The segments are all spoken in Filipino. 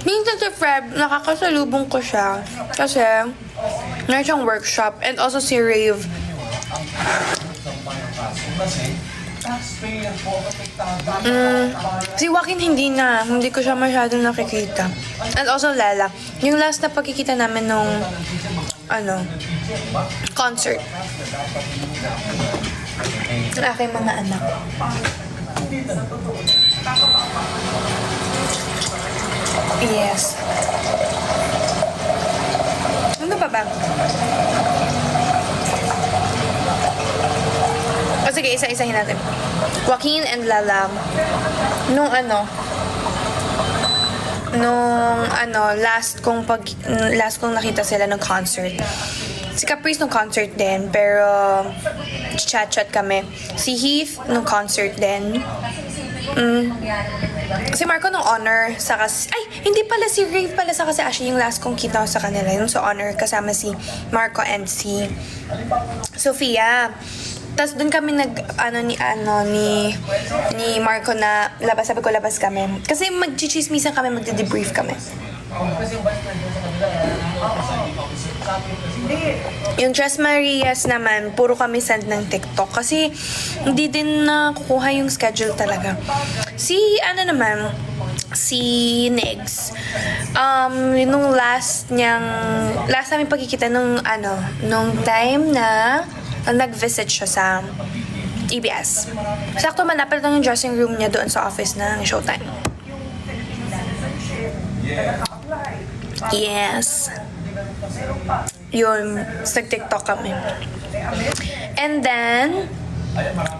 Minsan si Fred, nakakasalubong ko siya. Kasi, meron siyang workshop. And also si Rave. Si Joaquin hindi ko siya masyadong nakikita. And also Lala. Yung last na pagkikita namin nung concert. Ang aking mga anak. Yes. Ano pa ba? O sige, isa-isahin natin. Joaquin and Lala. Last kong nakita sila ng concert. Si Caprice nung concert din, pero chat-chat kami. Si Heath nung concert din. Si Marco nung Honor, hindi pala, si Rave pala sa kasi Ashley yung last kong kita ko sa kanila. Yung sa Honor, kasama si Marco and si Sofia. Tapos dun kami ni Marco na labas, sabi ko labas kami. Kasi mag-chichismisan kami, magde-debrief kami. Yung Tres Marias naman, puro kami send ng TikTok. Kasi hindi din nakukuha yung schedule talaga. Si Negs, nung last namin pagkikita nung time na nag-visit siya sa EBS. Sakto malapit lang yung dressing room niya doon sa office ng Showtime. Yes. Yun, nag-TikTok kami. And then,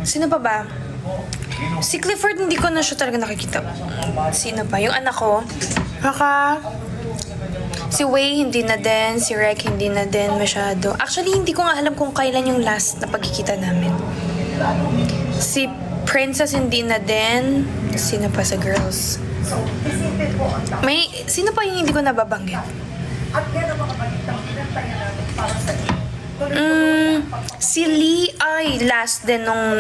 sino pa ba? Si Clifford, hindi ko na siya talaga nakikita. Sino pa? Yung anak ko. Si Wei, hindi na din. Si Rek, hindi na din masyado. Actually, hindi ko nga alam kung kailan yung last na pagkikita namin. Si Princess, hindi na din. Sino pa sa girls? Sino pa yung hindi ko nababanggit? Si Lee ay last din nung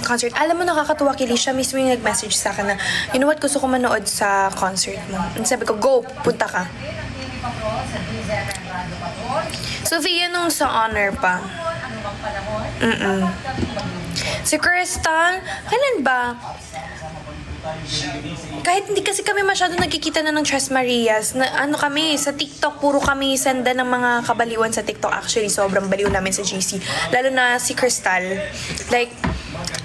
concert. Alam mo, nakakatuwa kay Lee. Siya mismo yung nag-message sa akin na, you know what, gusto ko manood sa concert mo. And sabi ko, go, punta ka. Sofia nung sa Honor pa. Si Crystal, kailan ba? Kahit hindi kasi kami masyado nagkikita na ng Tres Marias, kami, sa TikTok, puro kami senda ng mga kabaliwan sa TikTok. Actually, sobrang baliw namin sa GC. Lalo na si Crystal. Like,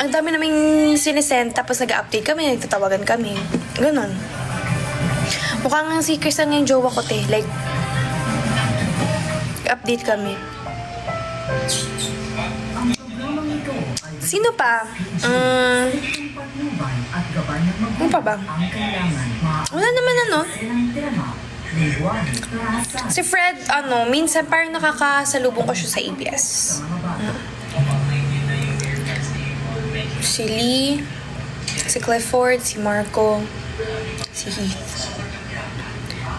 ang dami naming sinisend, tapos nag-update kami, nagtatawagan kami. Ganon. Mukhang si Crystal ngayong jowa ko, te. Like, update kami. Sino pa? Ano pa ba? Wala naman Si Fred, minsan parang nakakasalubong ko siya sa ABS. Si Lee, si Clifford, si Marco, si Heath.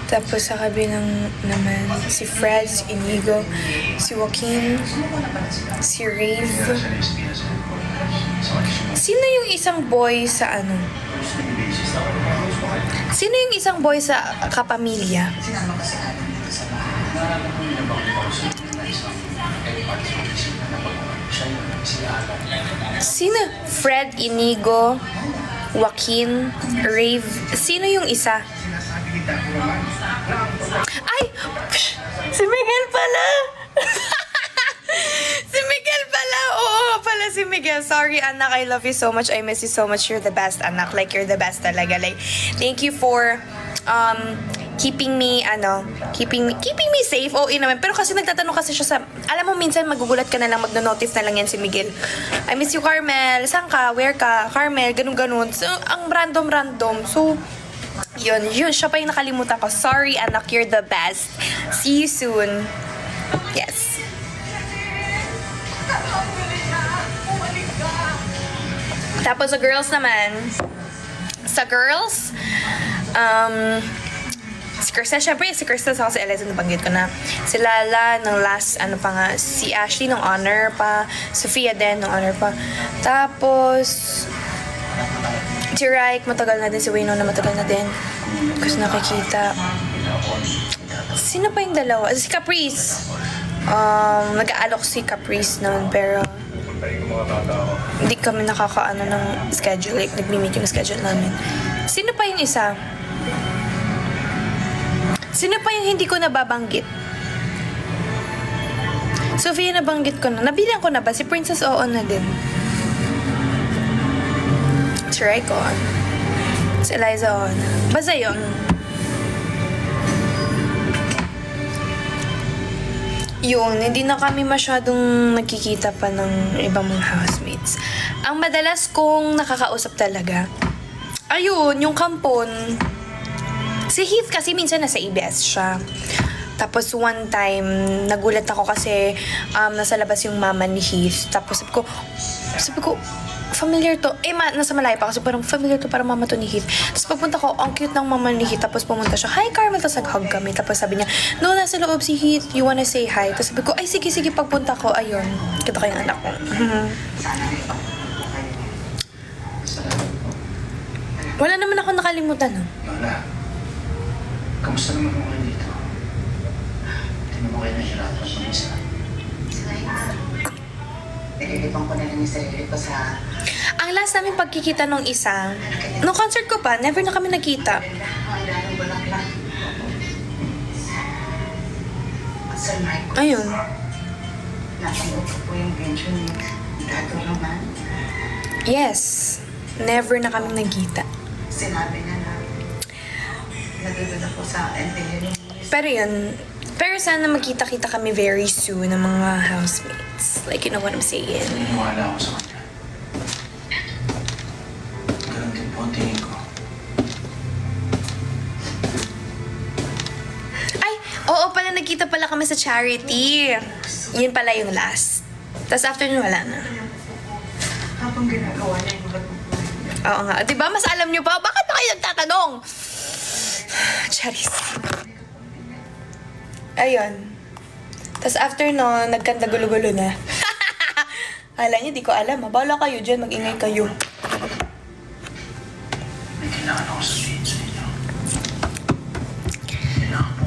Tapos sa kabilang naman, si Fred, si Inigo, si Joaquin, si Rave. Sino yung isang boy sa Sino yung isang boy sa Kapamilya? Sino? Fred, Inigo, Joaquin, Rave. Sino yung isa? Ay! Si Miguel pala! Si Miguel pala! Oo pala si Miguel. Sorry, anak. I love you so much. I miss you so much. You're the best, anak. Like, you're the best talaga. Like, thank you for keeping me safe. Oo, naman. Pero kasi nagtatanong kasi siya sa, alam mo, minsan magugulat ka na lang, magno-notice na lang yan si Miguel. I miss you, Carmel. Saan ka? Where ka? Carmel, ganun-ganun. So, ang random-random. So, yun, siya pa yung nakalimutan ko. Sorry, anak, you're the best. See you soon. Yes. Tapos sa girls naman, si Krista, syempre, si Krista sa si Eliza, nabanggit ko na. Si Lala, ng last, si Ashley, ng Honor pa. Sofia din, ng Honor pa. Tapos, Si Raik, matagal na din. Si Winona, matagal na din. Kasi nakikita. Sino pa yung dalawa? Si Caprice. Nag-aalok si Caprice noon, pero hindi kami nakakaano ng schedule. Like, nagmi-meet yung schedule namin. Sino pa yung isa? Sino pa yung hindi ko nababanggit? Sofia, nabanggit ko na. Nabilang ko na ba? Si Princess Oo na din. Si Raiko. Si Eliza Oo na. Basta yun. Yun, hindi na kami masyadong nagkikita pa ng ibang mga housemates. Ang madalas kong nakakausap talaga, ayun, yung kampon. Si Heath kasi minsan nasa ABS siya. Tapos one time, nagulat ako kasi nasa labas yung mama ni Heath. Tapos sabi ko, familiar to. Nasa malayo pa kasi parang familiar to, parang mama to ni Heath. Tapos pagpunta ko, ang cute ng mama ni Heath. Tapos pumunta siya, hi Carmel. Tapos nag-hug kami. Tapos sabi niya, no, nasa loob si Heath. You wanna say hi? Tapos sabi ko, ay sige, pagpunta ko. Ayun, kita ko yung anak ko. Wala naman ako nakalimutan, no? Lola, kamusta naman mo kayo dito? Hindi mo kayo nahirapan sa isa. Nililipang ko na lang yung sarili ko sa... Ang last namin pagkikita nung isa, nung concert ko pa, never na kami nakita. Ang daming bulaklak. Sir Michael. Ayun. Natanggap ko po yung pension ni Dato Roman. Yes. Never na kami nagkita. Sinabi niya na nagdudod ako sa NPL. Pero sana magkita-kita kami very soon ng mga housemates. Like, you know what I'm saying? Naniniwala ako sa kanya. Ganun din po ang tingin ko. Ay, oo pala, nagkita pala kami sa charity. Yun pala yung last. Tapos after nun, wala na. Habang ginagawa niya yung bulat ng buhay niya. Oo nga. Diba, mas alam nyo pa? Bakit pa kayo nagtatanong? Charis. Ayun. Tapos after nun, nagkanta gulo-gulo na. Hala niyo, di ko alam. Bala kayo dyan, mag-ingay kayo. May kailangan ako sabihin sa inyo.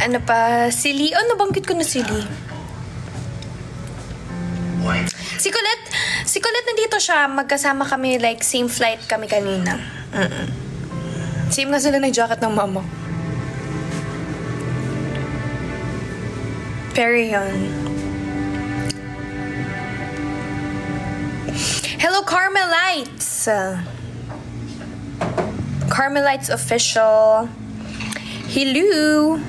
Ano pa? Si Lee? Oh, nabanggit ko na si Lee. Why? Si Colette nandito siya. Magkasama kami, like, same flight kami kanina. Same nga sila ng jacket ng mama. Pero yun. Hello, Carmelites! Carmelites official. Hello!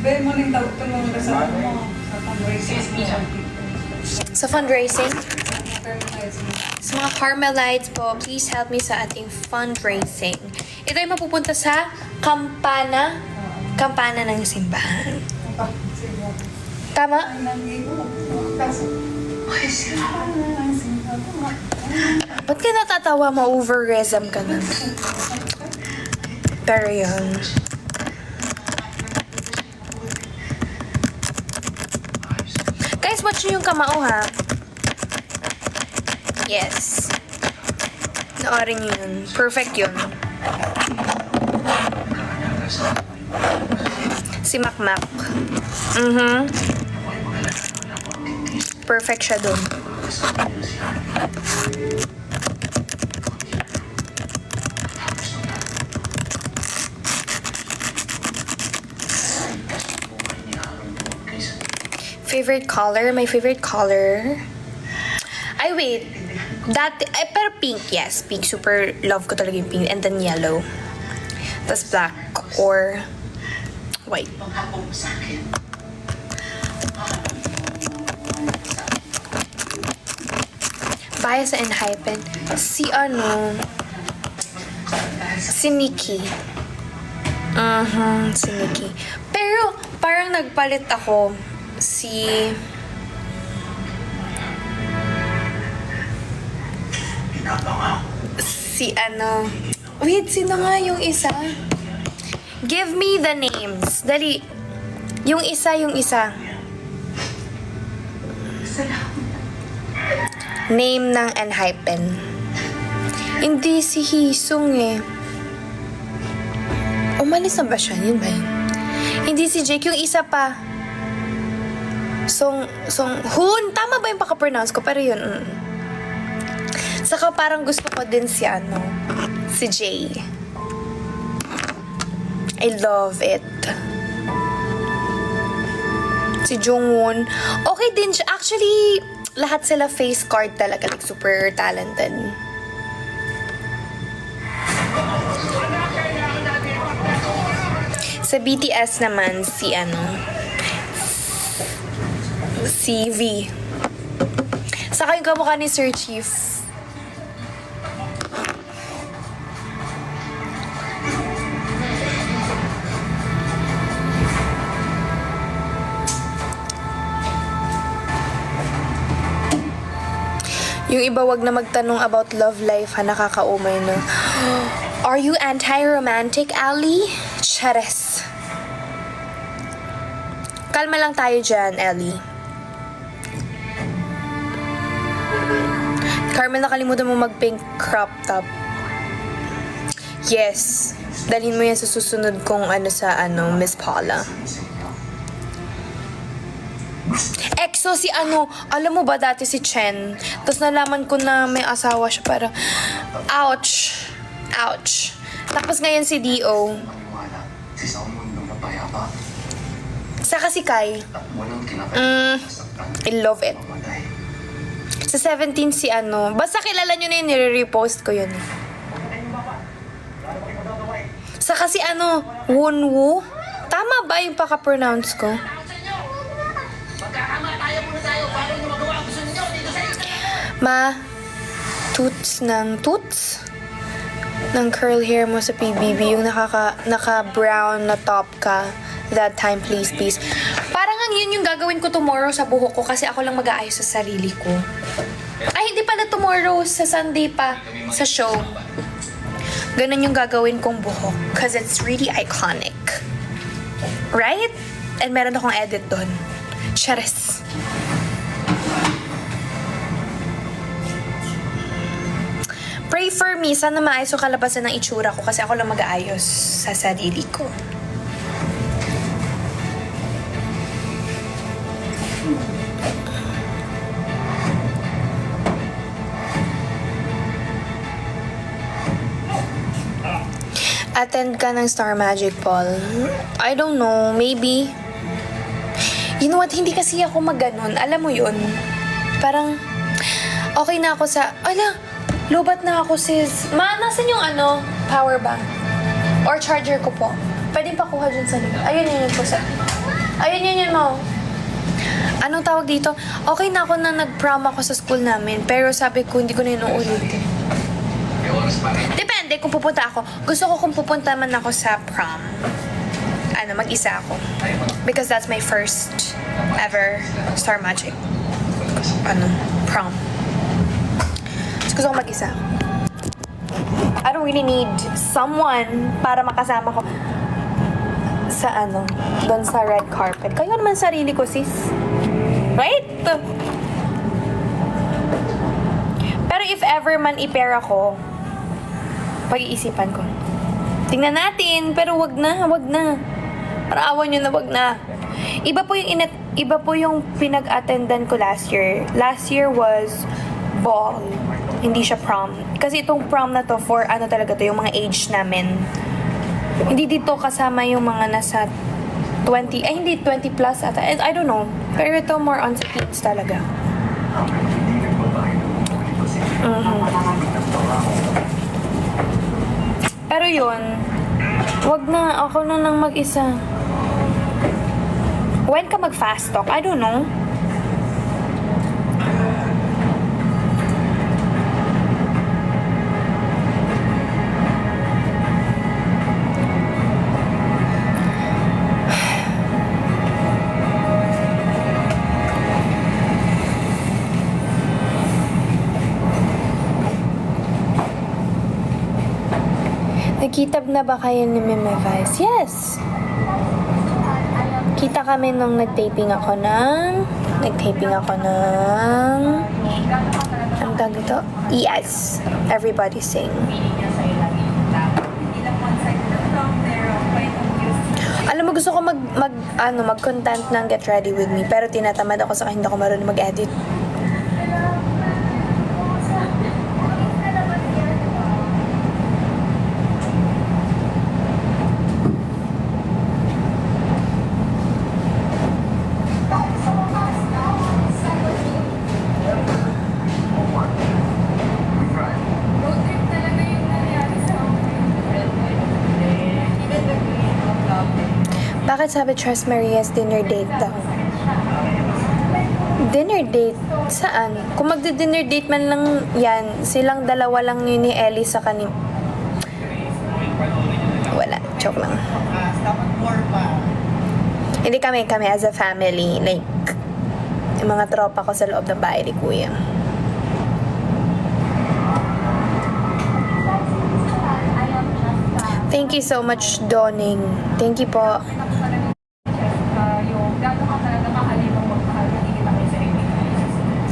Very morning daw tulong ka sa fundraising. Sa fundraising? Sa mga Carmelites po, please help me sa ating fundraising. Ito ay mapupunta sa kampana ng simbahan. Tama? Ba't ka natatawa? Ma-over-resm ka na. Pero yun. Guys, watch nyo yung kamao, ha? Yes. Noorin nyo yun. Perfect yun. Si Makmak. Perfect siya dun. Favorite color? My favorite color? Ay, wait. Pero pink, yes. Pink. Super love ko talaga yung pink. And then yellow. Tapos black or white. Pagkakong sa akin. Bias and Hypen. Si Nikki. Si Nikki. Pero, parang nagpalit ako si wait, sino nga yung isa? Give me the names. Dali. Yung isa. Name ng Enhypen. Hindi si Hisong eh. Umalis na ba siya? Yun ba yun? Hindi si Jake. Yung isa pa. Hoon. Tama ba yung paka-pronounce ko? Pero yun. Saka parang gusto ko din si si Jay. I love it. Si Jungwon. Okay din siya. Actually, lahat sila face card talaga. Like, super talented. Sa BTS naman, si V. Saka yung kamukha ni Sir Chief. Yung iba wag na magtanong about love life ha, nakakaumay no. Are you anti-romantic, Ali? Chares. Kalma lang tayo dyan, Ellie. Carmel, nakalimutan mo mag-pink crop top. Yes. Dalhin mo yan sa susunod kong Miss Paula. EXO si alam mo ba dati si Chen? Tapos nalaman ko na may asawa siya para, ouch. Ouch. Tapos ngayon si D.O. Maniwala sa isang mundong mapayapa Saka si Kai. at walang kinakasaktan I love it. mamatay. Sa 17 si basta kilala nyo na yun, nire-repost ko yun. Saka si Wonwoo. Tama ba yung paka-pronounce ko? Ma, toots ng curl hair mo sa PBB, yung naka-brown na top ka. That time, please. Parang yun yung gagawin ko tomorrow sa buhok ko kasi ako lang mag-aayos sa sarili ko. Ay, hindi pala tomorrow, sa Sunday pa, sa show. Ganun yung gagawin kong buhok because it's really iconic. Right? And meron akong edit doon. Charis. Pray for me. Sana maayos yung kalabasan ng itsura ko kasi ako lang mag-aayos sa sarili ko. Attend ka ng Star Magic, Paul? I don't know. Maybe. You know what? Hindi kasi ako maganon. Alam mo yun? Parang, okay na ako sa... Ala, lobat na ako, sis. Ma, nasan yung power bank? Or charger ko po? Pwede pakuha dyan sa likod. Ayun yun po sa... Ayun yun mo. Anong tawag dito? Okay na ako na nag-prom ako sa school namin. Pero sabi ko, hindi ko na yun uulitin. Depende kung pupunta ako. Gusto ko kung pupunta man ako sa prom. Mag-isa ako. Because that's my first ever Star Magic. Prom. So, gusto ko mag-isa. I don't really need someone para makasama ko sa doon sa red carpet. Kayo naman sarili ko, sis. Right? Pero if ever man i-pair ako, pag-iisipan ko. Tingnan natin, pero wag na. Parang awan nyo na, wag na. Iba po yung pinag-attendan ko last year. Last year was ball. Hindi siya prom. Kasi itong prom na to for talaga to, yung mga age namin. Hindi dito kasama yung mga nasa 20, hindi 20 plus ata. I don't know. Pero ito more on sa teens talaga. Pero yun, wag na, ako na lang mag-isa. When ka mag-fast talk? I don't know. Nagkita na ba kayo ni Meme Vice? Yes! Kita kami nung nag-taping ako ng... Ang tawag dito? Yes. Everybody sing. Feeling niya sa'yo lagi yung tama. Hindi lang one-sided na lang, pero point of view. Alam mo, gusto ko mag-content ng Get Ready With Me, pero tinatamad ako sa hindi ako marunong mag-edit. Road trip talaga yung nangyari sa akin. Even the green of love. Bakit sabi Trust Maria's dinner date daw? Dinner date? Saan? Kung magdi-dinner date man lang yan, silang dalawa lang yun ni Ellie sa kanim... Wala. Joke lang. Hindi kami as a family. Like, yung mga tropa ko sa loob ng bahay ni Kuya. Thank you so much, Doning. Thank you po. Yung gano'n ka talaga mahalin mong magmahal, nakikita ko sa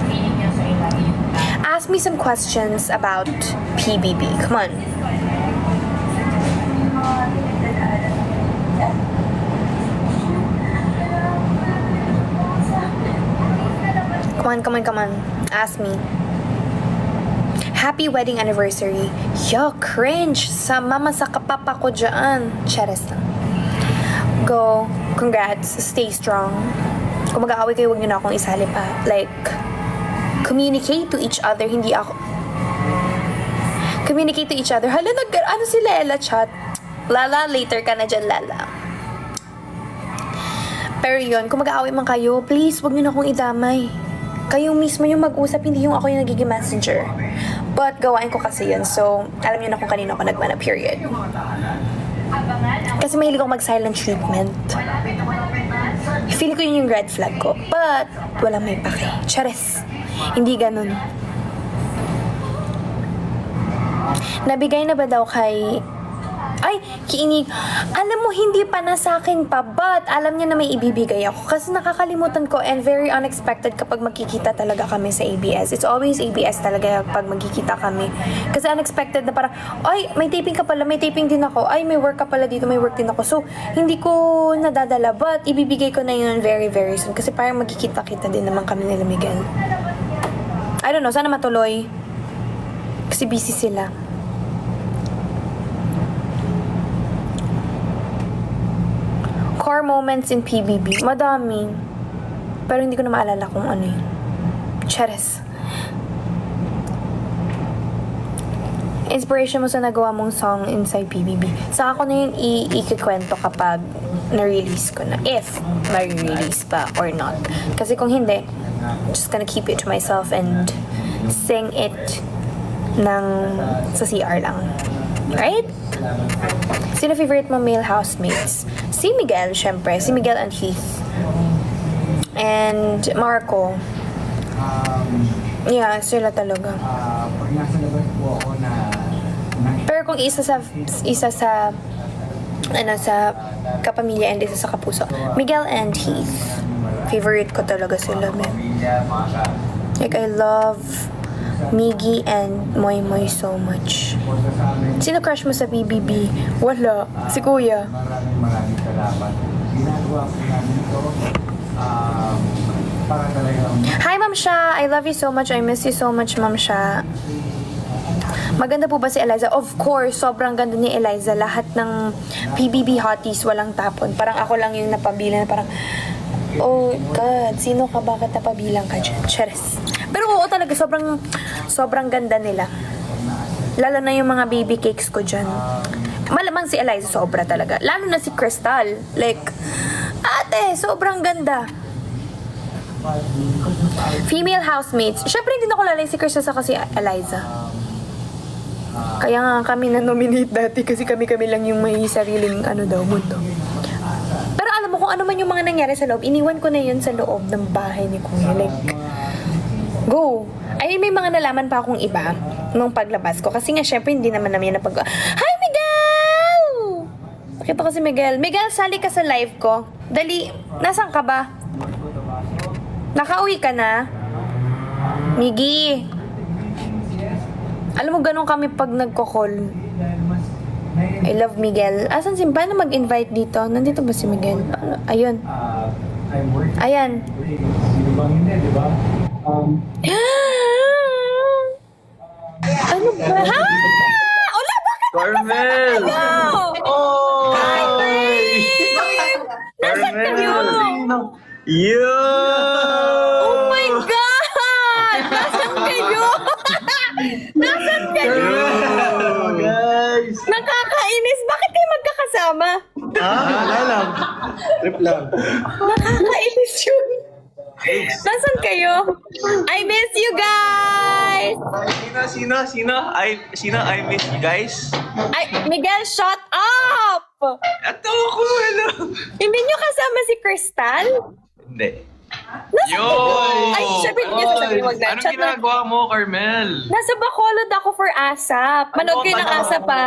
feeling niya sa'yo lagi yung tama. Ask me some questions about PBB. Come on. Come on. Ask me. Happy wedding anniversary. Yo, cringe. Mama sa kapapa ko dyan. Charas lang. Go. Congrats. Stay strong. Kung mag-aaway kayo, huwag nyo na akong isali pa. Like, communicate to each other. Hindi ako... Communicate to each other. Hala, ano si Lela chat? Lala, later ka na dyan, Lala. Pero yun, kung mag-aaway man kayo, please, huwag nyo na akong idamay. Kayo mismo yung mag-usap, hindi yung ako yung nagiging messenger. But, gawain ko kasi yun. So, alam niyo na kung kanino ako nagmana, period. Kasi mahilig ako mag-silent treatment. Feel ko yun yung red flag ko. But, walang may pake. Chares. Hindi ganun. Nabigay na ba daw kay... Ay, kiinig. Alam mo, hindi pa na sa akin pa, but alam niya na may ibibigay ako. Kasi nakakalimutan ko and very unexpected kapag magkikita talaga kami sa ABS. It's always ABS talaga pag magkikita kami. Kasi unexpected na parang, ay, may taping ka pala, may taping din ako. Ay, may work ka pala dito, may work din ako. So, hindi ko nadadala, but ibibigay ko na yun very, very soon. Kasi parang magkikita-kita din naman kami nila Miguel. I don't know, sana matuloy. Kasi busy sila. Core moments in PBB. Madami. Pero hindi ko na maalala kung ano yun. Chares. Inspiration mo sa nagawa mong song inside PBB. Saka ko na yun ikikwento kapag na-release ko na. If ma-release pa or not. Kasi kung hindi, just gonna keep it to myself and sing it sa CR lang. Right? Sino favorite mo male housemates? Si Miguel, syempre. Si Miguel and Heath. And Marco. Yeah, sila talaga. Pag nasa labas po ako na... Pero kung isa sa kapamilya and isa sa kapuso, Miguel and Heath. Favorite ko talaga sila, man. Like, I love Miggy and Moy Moy so much. Sino crush mo sa BBB? Wala. Si Kuya. Maraming salamat. Ginagawa ko namin ito para talagang... Hi, Ma'am Sha. I love you so much. I miss you so much, Ma'am Sha. Maganda po ba si Eliza? Of course, sobrang ganda ni Eliza. Lahat ng PBB hotties walang tapon. Parang ako lang yung napabilang. Parang, oh God, sino ka? Bakit napabilang ka dyan? Cheers. Pero oo talaga, sobrang ganda nila. Lalo na yung mga baby cakes ko dyan. Malamang si Eliza sobra talaga. Lalo na si Crystal. Like, ate, sobrang ganda. Female housemates. Syempre hindi na ko lalay si Crystal sa kasi Eliza. Kaya nga kami na-nominate dati kasi kami lang yung may sariling mundo. Pero alam mo kung ano man yung mga nangyari sa loob, iniwan ko na yun sa loob ng bahay ni Kuya. Like, go! Ay, may mga nalaman pa akong iba nung paglabas ko. Kasi nga, syempre, hindi naman namin Hi, Miguel! Nakita ko si Miguel. Miguel, sali ka sa live ko. Dali, nasaan ka ba? Nakauwi ka na? Miggy! Alam mo, ganun kami pag nagko-call. Dahil mas I love Miguel. Asan si... Paano mag-invite dito? Nandito ba si Miguel? Paano? Ayun. I'm working. Ayan. Sino bang hindi, di ba? Ano ba? Ha? Wala, bakit? Carmel! Oh! Nasaan kayo? Yo! Oh my God! Nasaan kayo? Nasaan kayo? Guys! Nakakainis. Bakit kayo magkakasama? Wala lang. Trip lang. Nakakainis yun. Nasaan kayo? I miss you guys! Sino I miss you guys? Ay, Miguel, shut up! Ato ako, hello! Hindi nyo kasama si Crystal? Hindi. Yo! Ay, sabihin niya sasabihin, wag na. Anong Chat na. ginagawa mo, Carmel? Nasa Bacolod ako for ASAP. Manood kayo ng ASAP pa.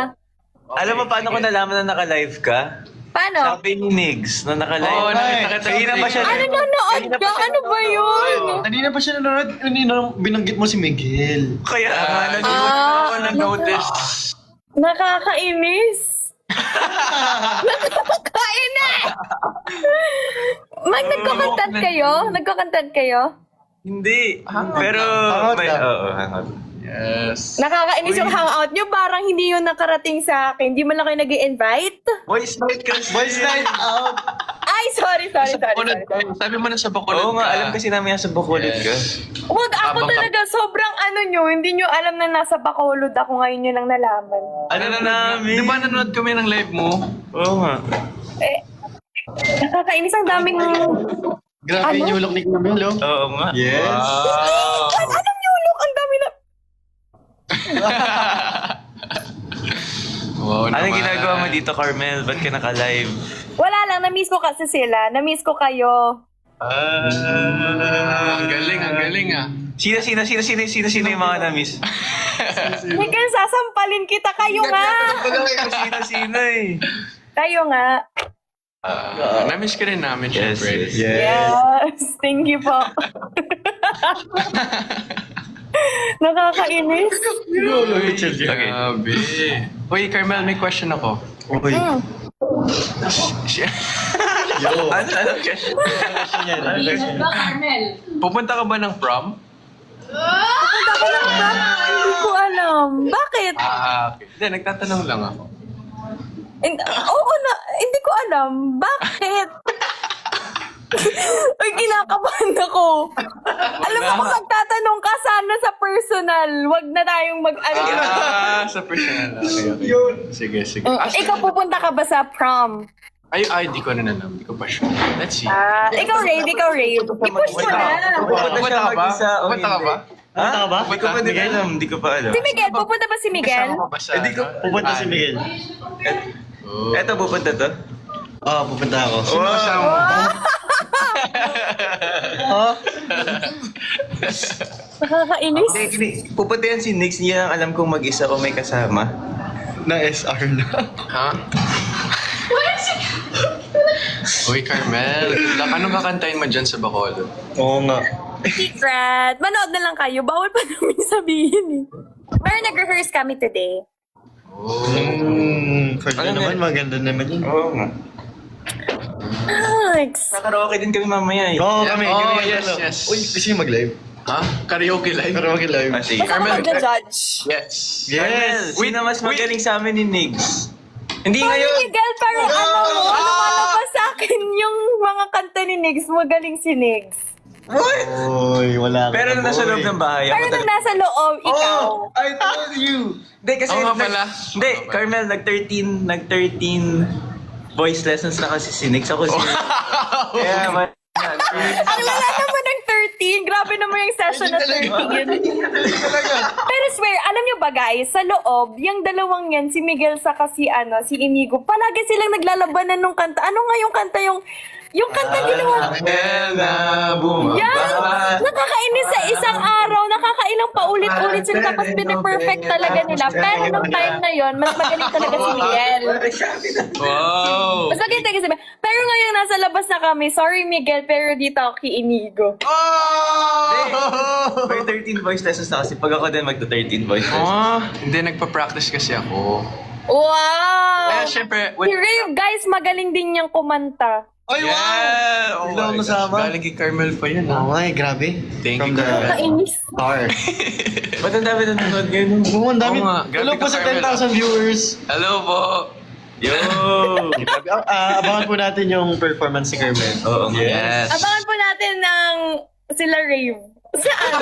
Alam mo paano ko nalaman na naka-live ka? Paano? Sabi ni Nigs na naka-live. Oo, nakita kita. Kanina pa siya. Ano nanonood ka? Ano ba yun? Kanina pa siya nanonood, kanina binanggit mo si Miguel. Kaya Ako nag-notice. Nakakainis. Nakakainis! Nagko-content kayo? Nagko-content kayo? Hindi. Pero, hangout. Yes. Nakakainis yung hangout nyo. Parang hindi yun nakarating sa akin. Hindi man lang kayo nag-i-invite. Boys night kasi. Boys night out! Ay, sorry. Bacolod ka. Sabi mo na sa Bacolod Oo nga, alam kasi namin yan sa Bacolod ka. Wag ako Habang ka- talaga, sobrang ano nyo, hindi nyo alam na nasa Bacolod ako, ngayon nyo lang nalaman. Ano na namin? Di ba nanonood kami ng live mo? Oo nga. Eh, nakakainis ang daming... Grabe yung ulok ni Camille, oh. Oo nga. Yes. Wow! Anong yulok? Ang dami na... Wow naman. Anong ginagawa mo dito, Carmel? Ba't ka naka-live? Wala lang, na-miss ko kasi sila. Na-miss ko kayo. Ang galing ah. Sino yung mga na-miss? Miguel, sasampalin kita. Kayo nga. Sino eh. Kayo nga. Na-miss ka rin namin, Yes, syempre. yes. Yes. Thank you po. Nakakainis. Grabe. Uy, Carmel, may question ako. Uy. Ano kasi? Pupunta ka ba ng prom? Hindi ko alam. Bakit? Okay. Hindi, nagtatanong lang ako. Oo na, hindi ko alam. Bakit? Uy, kinakabahan ako. Alam mo, kung magtatanong ka, sana sa personal. Wag na tayong mag-ano. Sa personal. Okay. Sige. Ikaw, pupunta ka ba sa prom? Ay, di ko na alam. Di ko pa sure. Let's see. Ikaw, Rave. I-push mo na. Pupunta ka ba? Pupunta ka ba? Hindi ko pa din alam. Hindi ko pa alam. Si Miguel, pupunta ba si Miguel? Kasama ka ba sa... Hindi ko pupunta si Miguel. Eto, pupunta to? Oo, pupunta ako. Sino kasama mo? Nakakainis. Pupunta yan si Nix. Niya ang alam kong mag-isa o may kasama. Na SR na. Ha? Uy, Carmel. Anong kakantayin mo dyan sa Bacolod? Oo nga. Secret. Manood na lang kayo. Bawal pa namin sabihin eh. Pero nag-rehearse kami today. First Ano naman, yan? maganda naman yun. Oo nga. Alex. Nakaraoke din kami mamaya eh. Oo, kami. Oh, kami yes, ano. yes. Uy, gusto nyo mag-live? Ha? Karaoke live? Pero mag-live. Ah, sige. Basta ka mag-judge. Yes. Carmel, sino mas magaling sa amin ni Nigs? Hindi Sorry, ngayon. Miguel, pero ano ba sa akin yung mga kanta ni Nigs? Magaling si Nigs. What? Uy, wala ka. Pero nung nasa loob ng bahay, Pero nung nasa loob, ikaw. Oh, I told you. Hindi kasi Oo nga pala. Hindi, Oo nga pala. Carmel nag-13 voice lessons na kasi si Nix. Ako si Kaya man. Ang lala naman ng 13. Grabe naman yung session na 13. Pero swear, alam nyo ba guys, sa loob, yung dalawang yan, si Miguel saka si Inigo, palagi silang naglalabanan nung kanta. Ano nga yung kanta yung Yung kanta ginawa. Anghel na bumaba. Yes! Nakakainis sa isang araw. Nakakailang paulit-ulit sila tapos piniperfect talaga nila. Pero nung time na yon, mas magaling talaga si Miguel. Wow! Mas magaling talaga si Miguel. Pero ngayon nasa labas na kami. Sorry Miguel, pero dito ako kay Inigo. Oh! May 13 voice lessons na kasi pag ako din magta-13 voice lessons. Hindi, nagpa-practice kasi ako. Wow! Kaya syempre, Si Rave, guys, magaling din niyang kumanta. Ay, wow! yeah! Oh Bigla akong my gosh, nasama. galing kay Carmel pa yun, Oh ha? my, grabe. Thank From you, the Carmel. Kainis. star. Ba't ang dami nanonood ngayon? Oo, ang dami. Oo nga, grabe Hello po ka, sa Carmel. 10,000 viewers. Hello po! Yo! Grabe. Abangan po natin yung performance ni Carmen. Oo. Yes! Abangan po natin ng sila Rave. Saan?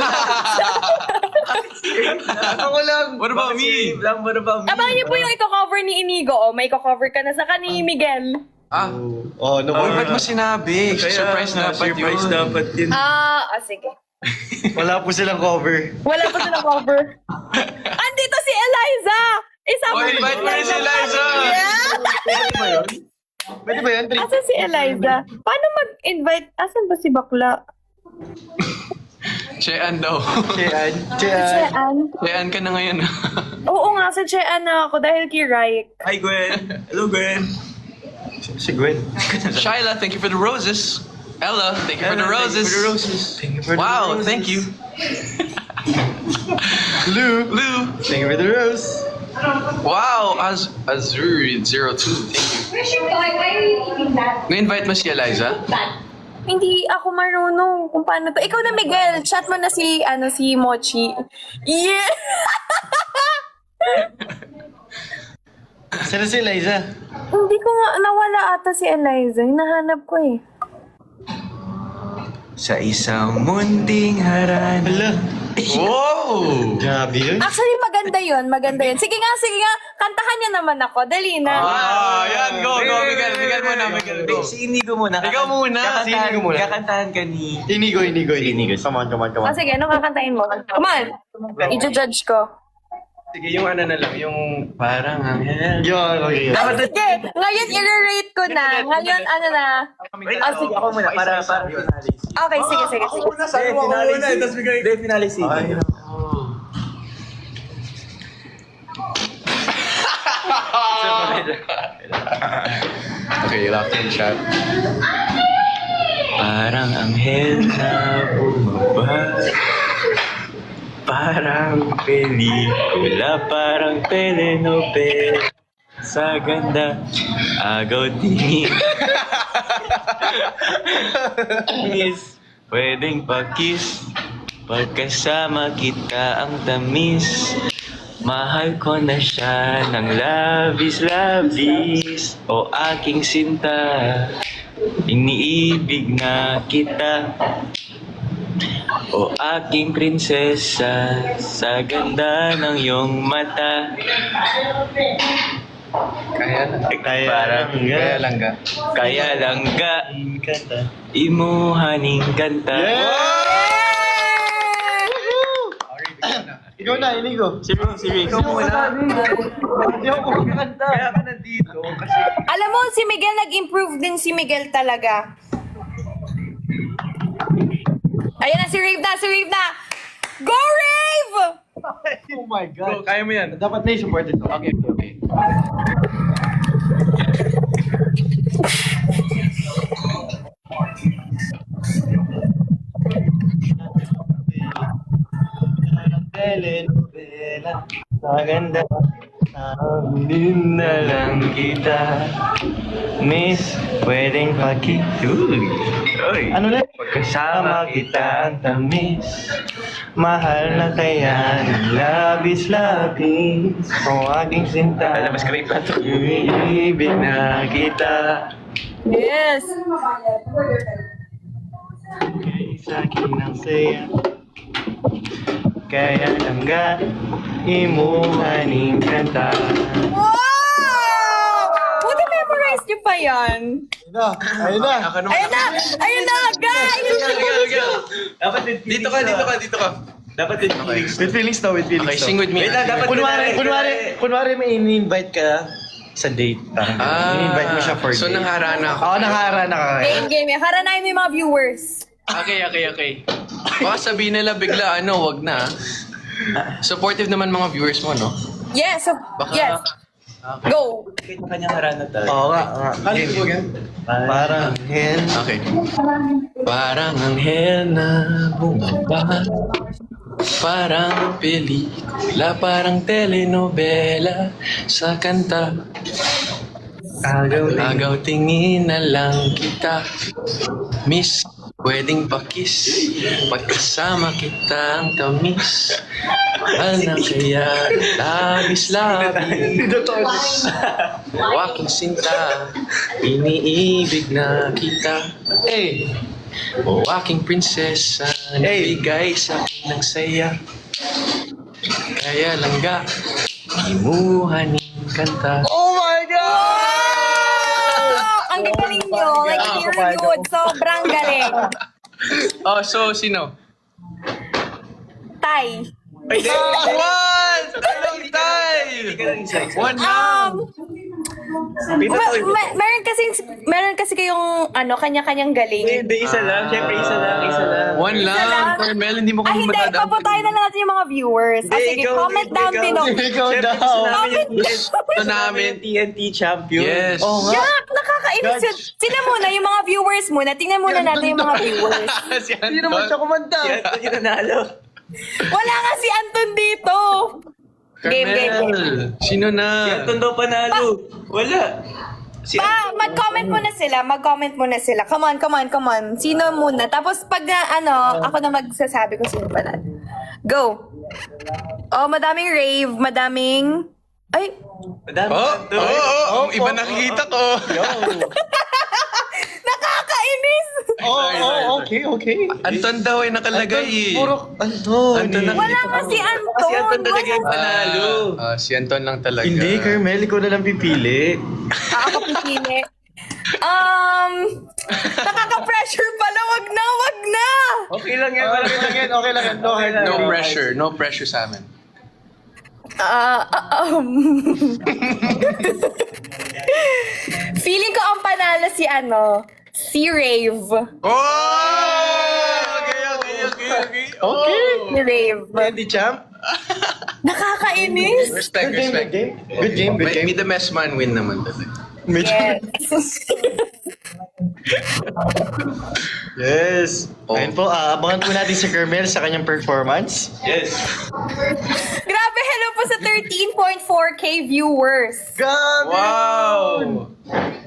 Ako lang! What about me? What about me? Abangan niyo po yung i-cover ni Inigo. O, may i-cover ka na sa ni Miguel. Ah, Oh, no uy, more. ba't mo sinabi? Surprise dapat yun. Surprise dapat yun. Sige. Wala po silang cover. Wala pa silang cover. Andito si Eliza! Isama Oh, invite mo rin si Eliza! Yeah! Pwede ba yan? Asan si Eliza? Paano mag-invite? Asan ba si bakla? Chean daw. Chean. Chean. Chean ka na ngayon. Oo nga, sa Chean na ako dahil kay Raik. Hi, Gwen! Hello, Gwen! Si Gwen. Shyla, thank you for the roses. Ella, thank you for the roses. Thank you for the Wow, roses. thank you. Lou. Lou. Thank you for the rose. Wow, Azuri02, thank you. Why are you eating that? Na-invite mo si Eliza? Hindi ako marunong kung paano to. Ikaw na, Miguel. Chat mo na si Mochi. Yeah! Saan na si Eliza? Hindi ko nga, nawala ata si Eliza. Hinahanap ko eh. Sa isang munting harana. Hala. Wow! Grabe yun. Actually, maganda yun. Sige nga. Kantahan niya naman ako. Dali na. Yan, go. Miguel muna, Miguel, go. Si Inigo muna. Ikaw muna. Si Inigo muna. Kakantahan ka ni... Inigo. Come on. Sige, ano kakantahin mo? Come on. I-judge ko. Sige, yung ano na lang, yung parang anghel. Yun, okay. Sige, ngayon i-rate ko na. Ngayon, ano na. Wait, sige. ako muna. Para finale. Okay, sige. Hindi, finale si Inigo. Okay, left hand shot. Parang anghel na bumaba. Parang pelikula, parang telenovela. Sa ganda, agaw tingin. Miss, pwedeng pakis. Pagkasama kita ang tamis. Mahal ko na siya ng labis-labis. O aking sinta, iniibig na kita. O aking prinsesa, sa ganda ng iyong mata. Kaya lang ga. Kaya lang ga, imuhaning kanta. Ikaw na, Inigo. Si Rick, ikaw muna. Hindi ako kumakanta. Kaya ka nandito. Kasi Alam mo, si Miguel, nag-improve din si Miguel talaga. Ayan na, si Rave na! Go, Rave! oh my God. Kaya mo yan. Dapat na i-support ito. Okay. Telenovela. Sa ganda, din na lang kita. Miss, pwedeng pakituloy. Ano na? Pagkasama kita ang tamis. Mahal na kaya ng labis-labis. Kung aking sinta, alam mas kami plato. Iibig na kita. Yes. Sa akin ang saya. Kaya lang ga, imuhaning kanta. Wow! Buti memorize niyo pa yan. Ayun na. Ayun na, guys! Dapat dito ka. Dapat din feelings. With feelings daw. Okay, sing with me. Wait lang, dapat Kunwari may in-invite ka, sa date. Parang i-invite mo siya for so date. nangarana ako. Oo, nangarana ka. Game. Haranayin mo yung mga viewers. Okay. Baka sabihin nila bigla, wag na. Supportive naman mga viewers mo, no? Yes. Yes. Go. Kanya harana tayo. Oo nga. Parang hen. Okay. Parang anghel na bumaba. Parang pelikula, parang telenovela sa kanta. Agaw tingin na lang kita. Miss, pwedeng pakis. Pagkasama kita ang tamis. Mahal na kaya, labis-labis. Waking sinta, iniibig na kita. O aking prinsesa, nabigay sa akin ng saya. Kaya langga, himuhaning kanta. Oh my God! Ang galing nyo. Like, you're good. Sobrang galing. Oh, so sino? Tay. One! Dalawang time! One round! Meron kasi kayong kanya-kanyang galing. Isa lang. Siyempre, isa lang. One lang! Carmel, hindi mo kami Hindi, matadampi. paputayin na lang natin yung mga viewers. Sige, comment down below. Ikaw daw. Comment Ito namin. TNT champion. Yes. Oo nga. Yak! Nakakainis yun. Sino muna, yung mga viewers muna. Tingnan muna natin yung mga viewers. Si Hindi naman siya Anton. kumanta. Si Anton yung nanalo. Wala nga si Anton dito. Game. Sino na? Si Anton daw panalo. Wala. Si Mag-comment muna sila. Come on. Sino muna? Tapos pag ako na magsasabi kung sino pala. Go. Oh, madaming rave, madaming... Ay, Madami Anton. Iba nakikita ko. nakakainis! Okay. Anton daw ay nakalagay. Puro Anton. Anton na. Wala nga si Anton. Si Anton talaga yung panalo. Si Anton lang talaga. Hindi, Carmel, ikaw na lang pipili. Ako pipili. Nakaka-pressure pala. Wag na. Okay lang yan. Okay lang yan. No pressure sa amin. Feeling ko ang panalo si Rave. Okay. Si Rave. Andy champ. Nakakainis. Respect. Good game. May the best man win naman talaga. Yes. Yes. Ayun po, abangan po natin si Carmel sa kanyang performance. Yes. Grabe, hello po sa 13.4k viewers. Grabe! Wow!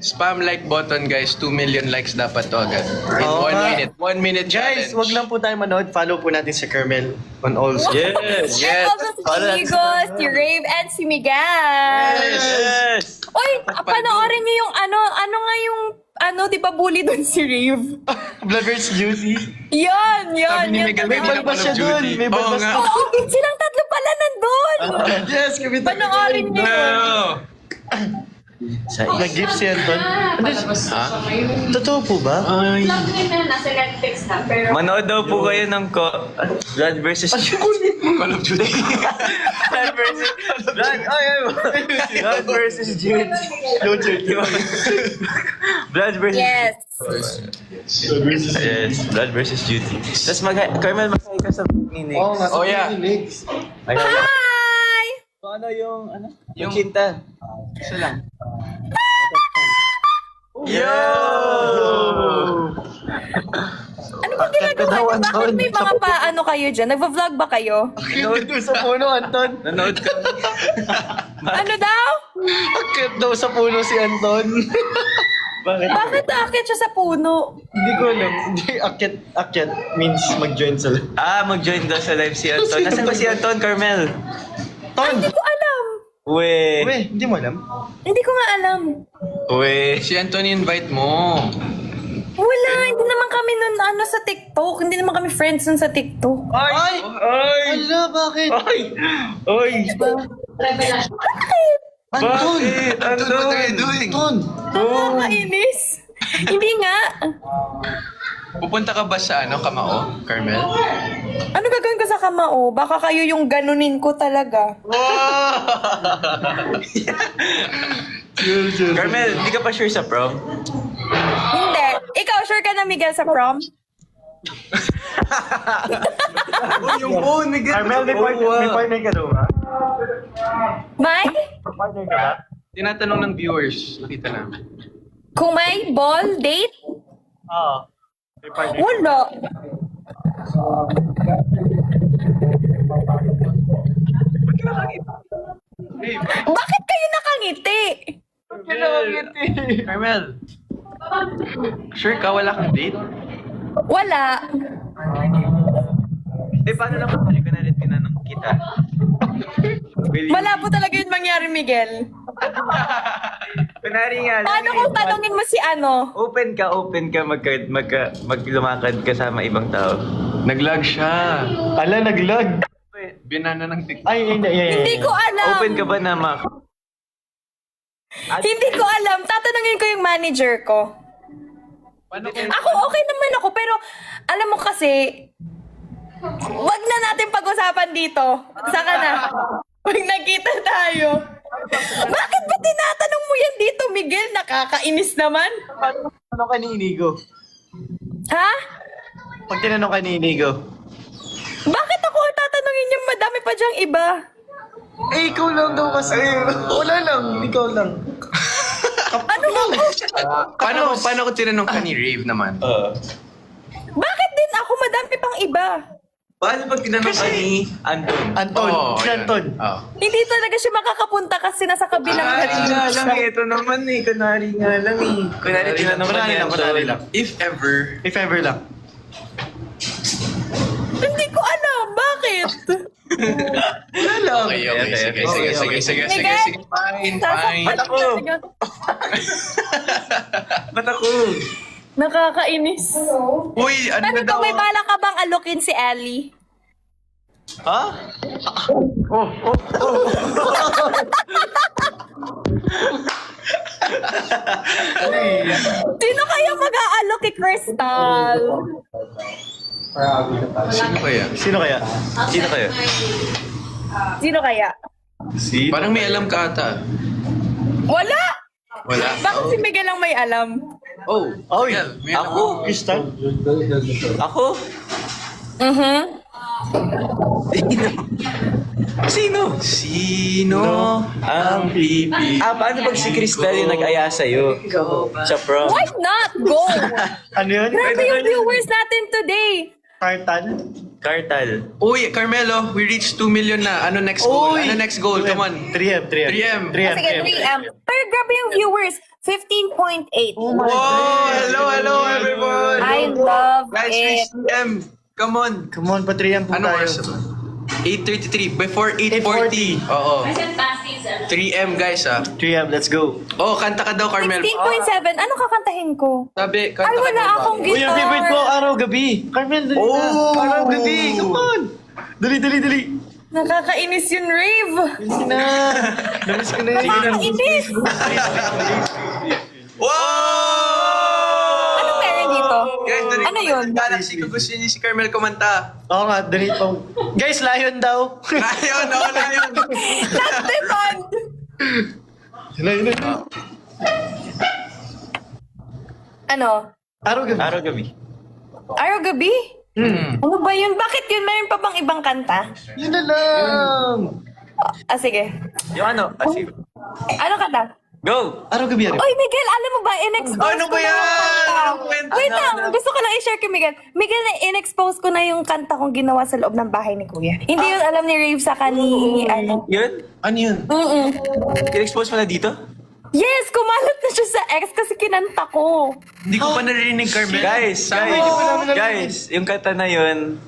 Spam like button guys, 2 million likes dapat to agad. In Oo 1 nga. minute. 1 minute challenge. Guys, wag lang po tayo manood. Follow po natin si Carmel on all Yes. And also si Igos, si Rave, and si Miguel. Yes. Uy, panoorin niyo yung di ba bully doon si Rave? Blood vs. Juicy. Yan. Sabi ni Miguel, May balbas siya dun. May balbas nga. Oo, silang tatlo pala nandun. Yes, kami Panoorin niyo yun. Nag-gift si Anton. Ha? Totoo po ba? Ay. Manood daw po kayo ng Blood versus Call of Duty. Blood versus Blood versus Jude. Blood versus Yes. Yes, Blood versus Jude. Tapos Carmel, masaya ka sa meaning. Oh, yeah. Hi! Ano yung kinta? Isa lang. Yo! Ano ba ginagawa niyo? Bakit may mga paano kayo dyan? Nagva-vlog ba kayo? Akit daw sa puno, Anton. Nanood ka. Ano daw? Akit daw sa puno si Anton. Bakit aakit siya sa puno? Hindi ko alam. Hindi, akit means mag-join sa live. Mag-join daw sa live si Anton. Nasaan ba si Anton, Carmel? Hindi ko alam. Uwe. Uwe, hindi mo alam? Hindi ko nga alam. Uwe. Si Anton invite mo. Wala, hindi naman kami nun sa TikTok. Hindi naman kami friends nun sa TikTok. Ay! Ala, bakit? Oy! Anton! Anton, what are you doing? Anton! Nakakainis. Hindi nga. Pupunta ka ba sa Kamao, Carmel? Ano gagawin ko sa kamao? Baka kayo yung ganunin ko talaga. Si Carmel, hindi ka pa sure sa prom? Hindi. Ikaw, sure ka na, Miguel, sa prom? Yung phone, Miguel. Carmel, may partner ka daw ba? May? Partner ka ba? Tinatanong ng viewers, nakita namin. Kung may ball date? Oo. May partner. Wala. Bakit kayo nakangiti? Carmel, sure ka wala kang date? Wala. Paano lang kung hindi ko na rin tinanong kita? Malabo talaga yun mangyari, Miguel. Kunwari nga. Paano kung tanongin mo si ano? Open ka, maglumakad kasama ibang tao. Naglag siya. Ala, naglag. Binana ng TikTok. Ay, Hindi ko alam. Open ka ba na Hindi ko alam. Tatanungin ko yung manager ko. Ako okay naman ako, pero alam mo kasi, wag na natin pag-usapan dito. Saka na. Pag nagkita tayo. Bakit ba tinatanong mo yan dito, Miguel? Nakakainis naman. Ano ka ni Inigo? Ha? Pag tinanong ka ni Inigo. Bakit ako tatanungin niya? Madami pa diyang iba. Eh, ikaw lang daw kasi. Wala lang, ikaw lang. Ano ba? Paano ko tinanong ka ni Rave naman? Bakit din ako? Madami pang iba. Paano pag tinanong ka ni Anton? Anton, si yan. Anton. Oh. Hindi talaga siya makakapunta kasi nasa kabilang Kunwari nga lang eh. Ito naman eh. Kunwari nga lang eh. Kunwari tinanong ka ni Anton. Kunwari lang. If ever, If ever lang. Hindi ko alam. Bakit? sige. Fine. Ba't ako? Nakakainis. Uy, ano Ano na daw? ba, may bala ka bang alukin si Ellie? Ha? Sino kaya mag-aalok kay Crystal? Sino kaya? Sino kaya? Sino kayo? Sino kaya? Parang may alam ka ata. Wala! Wala? Bakit si Miguel lang may alam? Oh, Oy, Miguel, may alam Ako? Crystal? Ako? Sino? Sino ang pipi? Paano pag si Crystal yung nag-aya sa'yo? Sa prom? Why not go? Ano yun? Grabe yung viewers natin today. Cartan? Cartal. Uy, Carmelo, we reached 2 million na. Ano next goal? Uy! Ano next goal? Come on. 3M. 3M. Sige, 3M. Pero grabe yung viewers. 15.8. Whoa! Hello, everyone! I love Guys, it. reach 3M. Come on. Come on, pa 3M po Ano tayo. oras ba? 8:33. Before 8:40. Oo. 3M, guys, ah. 3M, let's go. Oh, kanta ka daw, Carmel. 16.7. Ano kakantahin ko? Sabi, kanta Ay, ka wala daw. akong Uy, ang favorite ko, guitar. araw-gabi. Carmel, dali na. Araw-gabi, come on. Dali. Nakakainis yun, Rave. Dali na. Namiss ko na yun. Nakakainis. Wow! Ano meron dito? Guys, dali. Ano yun? Galaxy ko gusto niya si Carmel kumanta. Oo nga, dali pa. Guys, Lion daw. Lion, oh, Lion. Last demand. Lion. Ano? Araw-gabi. Araw-gabi. Araw-gabi? Ano ba yun? Bakit yun? Meron pa bang ibang kanta? Yun na lang. Sige. Yung ano? Ano kanta? Go! Araw-gabi. Oy, Miguel, alam mo ba, in-expose Ano ko ba na yan? yung kanta. Anong kwento? Wait lang, gusto ko lang i-share kay Miguel. Miguel, in-expose ko na yung kanta kong ginawa sa loob ng bahay ni Kuya. Hindi yun alam ni Rave sa ni ano. Yun? Ano yun? In-expose mo na dito? Yes, kumalat na siya sa ex kasi kinanta ko. Hindi ko pa naririnig, Carmel. Guys, yung kanta na yun,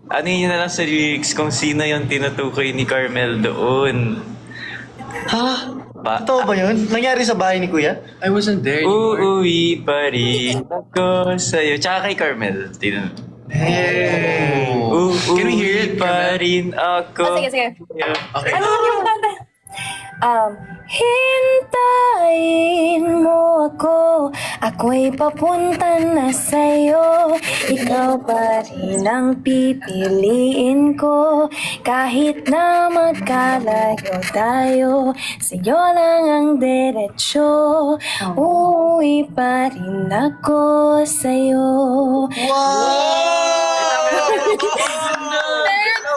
ano yun na lang sa lyrics kung sino yung tinutukoy ni Carmel doon. Ha? Totoo ba yun? Nangyari sa bahay ni Kuya? I wasn't there anymore. Uuwi pa rin ako sa'yo. Tsaka kay Carmel. Hey. Uuwi Can we hear it, pa Carmel? rin ako. Sige. Okay. Ano yung kanta? Hintayin mo ako, ako'y papunta na sa'yo. Ikaw pa rin ang pipiliin ko, kahit na magkalayo tayo. Sa'yo lang ang diretsyo, uuwi pa rin ako sa'yo.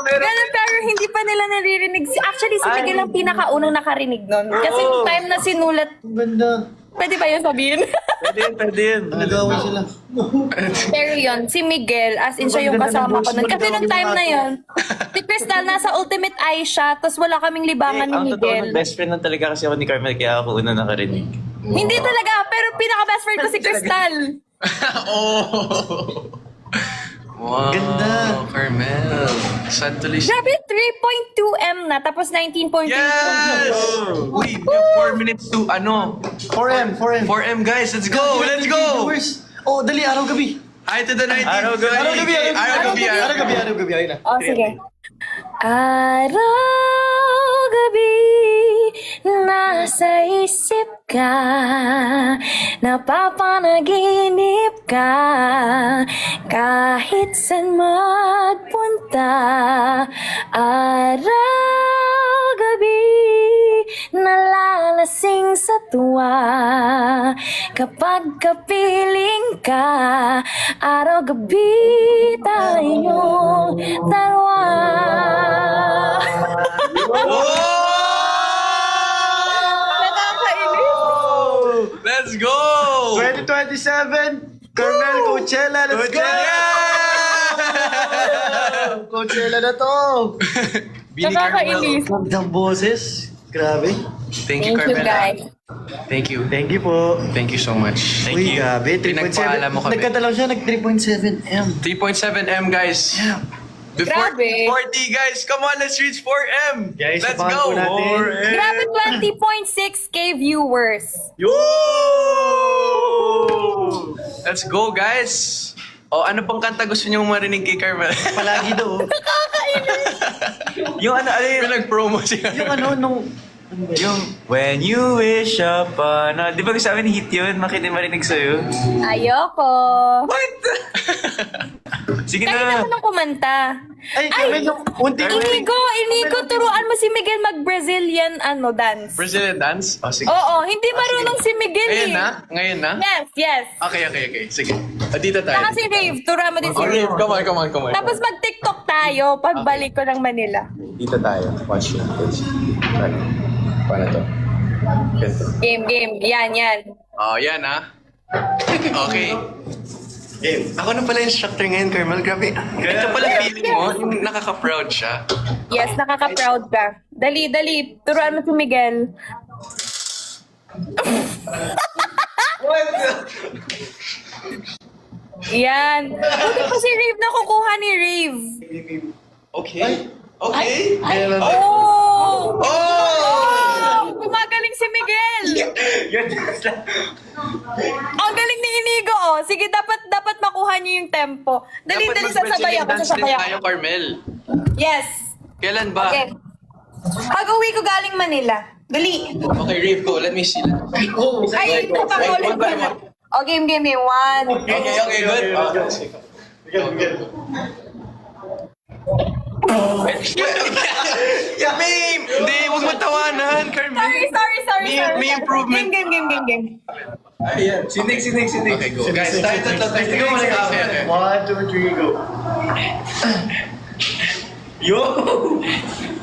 Pero hindi pa nila naririnig. Actually, si Miguel ang pinakaunang nakarinig nun. Kasi yung time na sinulat, Ang ganda. pwede ba yun sabihin? Pwede yun. Nag-away sila. Pero yun, si Miguel, as in siya yung kasama ko nun. Kasi nung time na yun, si Crystal nasa Ultimate Eye siya, tapos wala kaming libangan ni Ang totoo, Miguel. best friend lang talaga kasi ako ni Carmel, kaya ako una nakarinig. Hindi talaga, pero pinaka-best friend ko si Crystal. Wow, Ganda. Carmel. Sad to listen. Grabe, 3.2M na, tapos 19.3. Yes! Uy, 4 minutes to 4M. 4M guys, let's go! Let's go! Viewers. Oh, dali, araw-gabi. Hi to the 19th. Araw-gabi. Araw-gabi. Araw-gabi. Araw-gabi. Ayun na. Oh, sige. Araw-gabi, nasa isip ka, napapanaginip ka, kahit saan magpunta. Araw-gabi, nalalasing sa tuwa, kapag kapiling ka, araw-gabi tayong dalawa. Let's go! 2027, Carmel Coachella, let's go! Coachella na to! Nakakainis. Gandang boses. Grabe. Thank you, Thank you, Carmela. guys. Thank you. Thank you po. Thank you so much. Thank Uy, you. grabe. 3.7. Pinagpaalam mo kami. Nagkadalaw siya, nag 3.7M. 3.7M guys. Yeah. Before Grabe. 40 guys, come on, let's reach 4M. Guys, let's abangan go. po natin. Grabe, 20.6K viewers. Let's go guys. O ano pang kanta gusto niyo marinig kay Carmel? Palagi daw. Yung ano yun? Pinag-promo siya. Yung ano, nung... Yung When You Wish Upon a... Di ba gusto namin hit yun? Makinig marinig sa'yo. Ayoko. What? Sige Kaya na. naman ang kumanta. Ay, Carmel, yung unti Inigo, turuan mo si Miguel mag-Brazilian dance. Brazilian dance? Oh, sige. Oo, hindi marunong si Miguel Ngayon eh. na? Ngayon na? Yes. Okay. Sige. Dito tayo. Saka si Rave, turuan mo din si Rave. Come on. Tapos mag-TikTok tayo pagbalik ko ng Manila. Dito tayo. Watch yun. Right. Paano to? Ganito. Game. Yan. Oh, yan ah. Okay. Ako na pala yung instructor ngayon, Carmel. Grabe. Ito pala feeling mo, yung nakaka-proud siya. Yes, nakaka-proud ka. Dali. Turuan mo si Miguel. Yan. Buti pa si Rave nakukuha ni Rave. Okay. Oh! Oh! Gumagaling si Miguel! Ang galing ni Inigo, oh. Sige, dapat makuha niyo yung tempo. Dali, sasabay ako. Dance din tayo, Carmel. Yes. Kailan ba? Okay. Pag-uwi ko galing Manila. Dali. Okay, Rave ko. Let me see. Ay, ito pa Wait, ulit one by ko na. one. O, game. One. Okay, good. Mame! Hindi, huwag mo tawanan, Carmel. Sorry. May improvement. Game. Sinig. Okay, go. Guys, tayo. Okay. 1, 2, 3, go. Yo!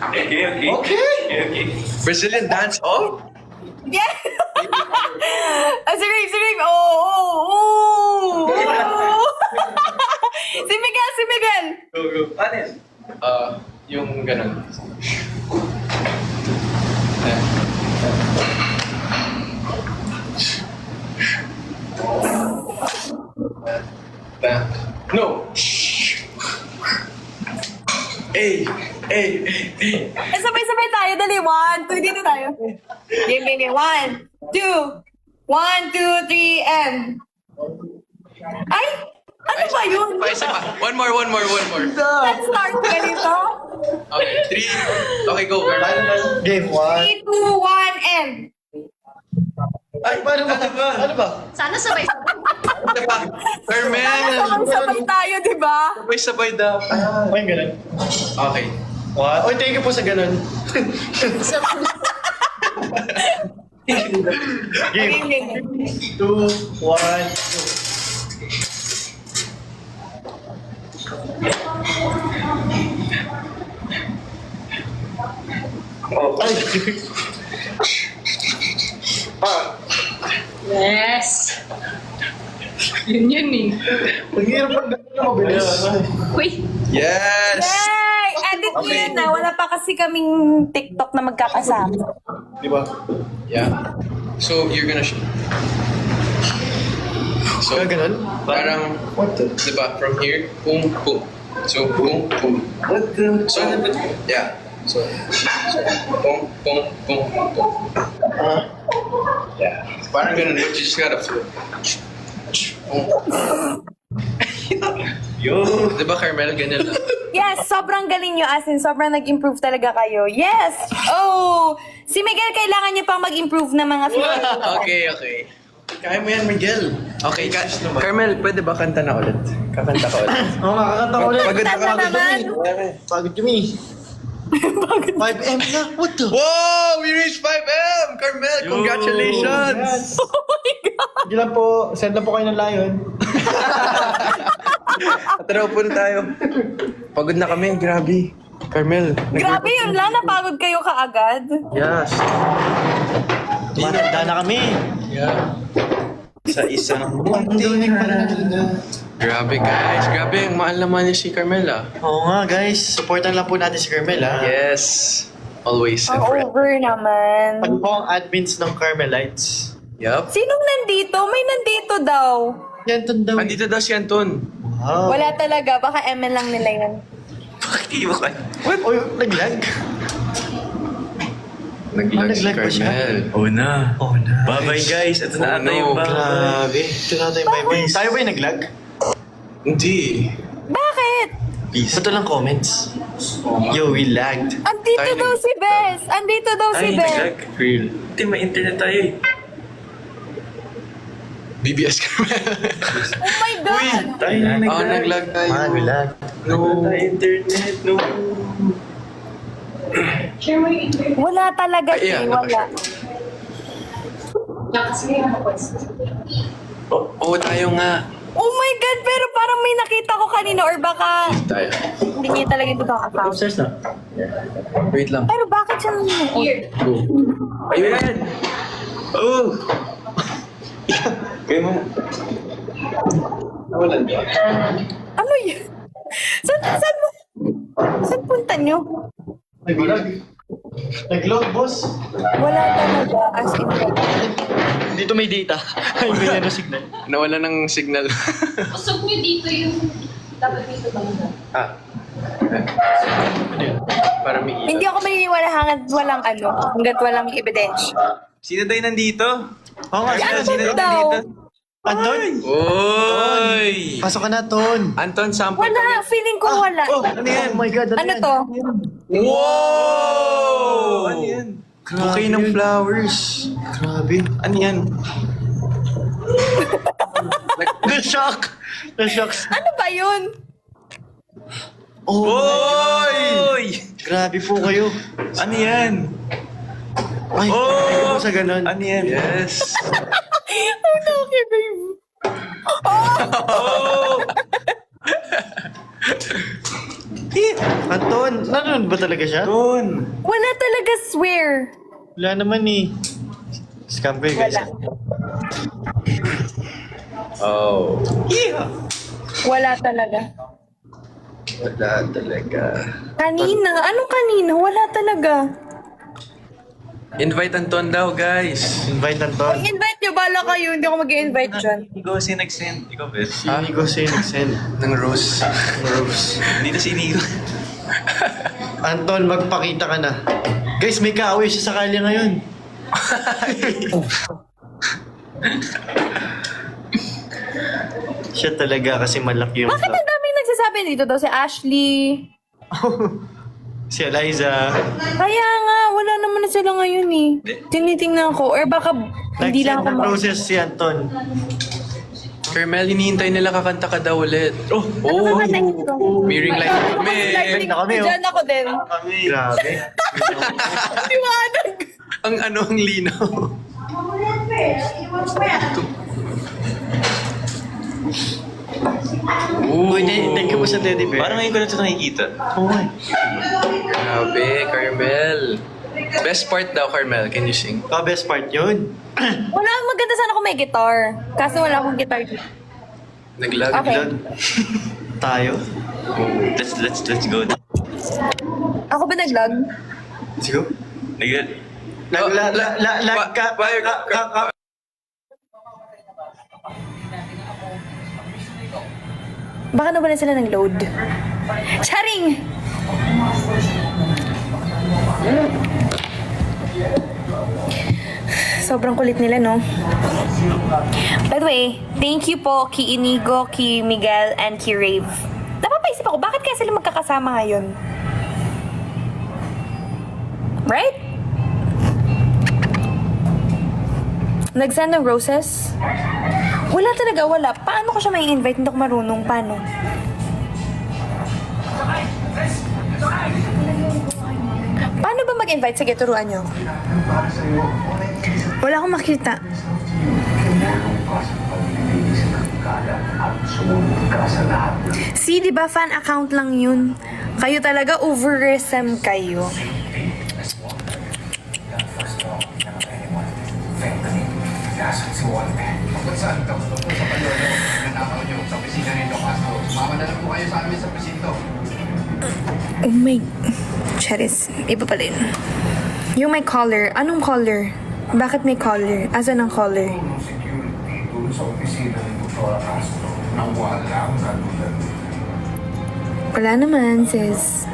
Okay. Brazilian dance off? Yeah. Si Rave. Oh. Si Miguel. Go. Ano yan? Yung ganun. No! Hey! Sabay tayo. Dali. 1, 2, dito tayo. Game. 1, 2. 1, 2, 3, and... Ay! Ano ba yun? Isa pa. One more. Let's start ganito. Okay, 3. Okay, go, Carmel. Game 1. 3, 2, 1, end. Ay, paano ba? Ano ba? Sana sabay. Isa pa. Carmel! Sabay tayo, di ba? Sabay daw. Ay, ganun. Okay. Oy, thank you po sa ganun. Game 2, 1, go. Ay! Yes. Yun eh. Ang hirap pag ganun na mabilis. Uy. Yes! Yay! Edit mo yan na. Wala pa kasi kaming TikTok na magkakasama. Di ba? Yeah. So, you're gonna shoot. So, Ganun? parang, What the? diba, from here, boom, boom. So, boom, boom. What the? So, yeah. So, boom, boom, boom, boom. Yeah. Parang ganun, but you just gotta flip. Boom. Yo! Diba, Carmel, ganyan lang. Yes, sobrang galing nyo. As in, sobrang nag-improve talaga kayo. Yes! Oh! Si Miguel, kailangan niya pang mag-improve ng mga Okay. Kaya mo yan, Miguel. Okay, Carmel, pwede ba kanta na ulit? Kakanta ka ulit. Oo, kakakanta ko ulit. Pagod na Kanta naman. Pagod kami. 5M na? What the? Wow! We reached 5M! Carmel, congratulations! Oh my God! Sige lang po, send lang po kayo ng lion. Tara, upo na tayo. Pagod na kami, grabe. Carmel. Grabe yun lang, napagod kayo kaagad. Yes. Matanda na kami. Yeah. Sa isang Grabe guys, grabe ang mahal naman niya si Carmela. Oo nga guys, supportan lang po natin si Carmel ha. Yes. Always and Ang forever. over naman. Pag po ang admins ng Carmelites. Yup. Sinong nandito? May nandito daw. Yan tun daw. Andito daw si Anton. Wow. Wala talaga, baka ML lang nila yan. Bakit iwan? Oy, naglag. Naglag si naglag ba siya? Carmel. Oh na. Oh na. Bye-bye guys. Ito na Oh, ata yung no. bahay. Grabe. Ito na tayo may tayo ba yung naglag? Hindi. Bakit? Peace. Ito lang comments. Yo, we lagged. Andito Tayo daw si Bes! Andito daw si Ay, Bes! naglag. Real. Hindi, may internet tayo eh. BBS Carmel. Oh my God! Tayo na Oh, naglag tayo. Man, we lagged. No. Tayo internet. No. Wala talaga, Ay, yeah, wala. Oo, tayo nga. Oh my God, pero parang may nakita ko kanina or baka Tayo. hindi niya talaga ito ang account. Upstairs na. Wait lang. Pero bakit siya nanonood? Go. Ayun. Oh. Kaya mo. Nawalan ba? Ano yun? Saan punta niyo? Naglag. Nag-load, boss. Wala talaga, as in. Dito may data. Ay, may ano signal. Nawala ng signal. Usog nyo dito yung dapat dito bangga. Ah. Para may Hindi ako maniniwala hanggat walang hanggat walang ebidensya. Sino daw yung nandito? Oo nga, Ano sino ba daw? Anton? Oy! Pasok ka na, Ton. Anton, sample Wala, feeling ko wala. Oh, ano my God, Ano yan? to? Wow! Ano yan? Bouquet ng flowers. Grabe. Ano yan? Na-shock! Na-shock. Ano ba yun? Oh, Oy! grabe po kayo. Ano yan? Ay, oh! sa ganun. Ano yan? Yes. Ang okay, babe. Oh! Anton, nanonood ba talaga siya? Doon. Wala talaga, swear. Wala naman eh. Scam kayo, guys. Wala. Oh. Wala talaga. Wala talaga. Kanina? Anong kanina? Wala talaga. Invite Anton daw, guys. Invite Anton. Invite nyo, bala kayo. Hindi ako mag-invite dyan. Inigo si nag-send. Ikaw, best. Si Nico send. Ng Rose. Rose. Dito si Inigo. Anton, magpakita ka na. Guys, may kaaway siya sa kalye ngayon. Siya talaga kasi malaki yung Bakit ang daming nagsasabi dito daw? Si Ashley. Si Eliza. Kaya nga, wala naman na sila ngayon eh. Tinitingnan ko. Or baka hindi lang ako Nag-send ng roses si Anton. Carmel, hinihintay nila kakanta ka daw ulit. Oh! Oh! Miring like Live na kami, oh. Diyan ako din. Grabe. Liwanag. Ang ang linaw. Uy, thank you po sa teddy bear. Parang ngayon ko na ito nakikita. Oo nga. Grabe, Carmel. Best part daw, Carmel. Can you sing? Best part yun. Wala, maganda sana kung may guitar. Kaso wala akong guitar dito. Naglag. Okay. Tayo. Let's go. Ako ba nag-log? Let's go. Lag ka. Baka na sila ng load. Charing! Sobrang kulit nila, no? By the way, thank you po kay Inigo, kay Miguel, and kay Rave. Napapaisip ako, bakit kaya sila magkakasama ngayon? Right? Nag-send ng roses? Wala talaga, wala. Paano ko siya may invite? Hindi ako marunong. Paano? Paano ba mag-invite? Sige, turuan nyo. Wala akong makita. See, di ba fan account lang yun? Kayo talaga over-resem kayo. Oh my... Charis, iba pa din. Yung may collar. Anong collar? Bakit may collar? Asan ang collar? Wala naman, sis.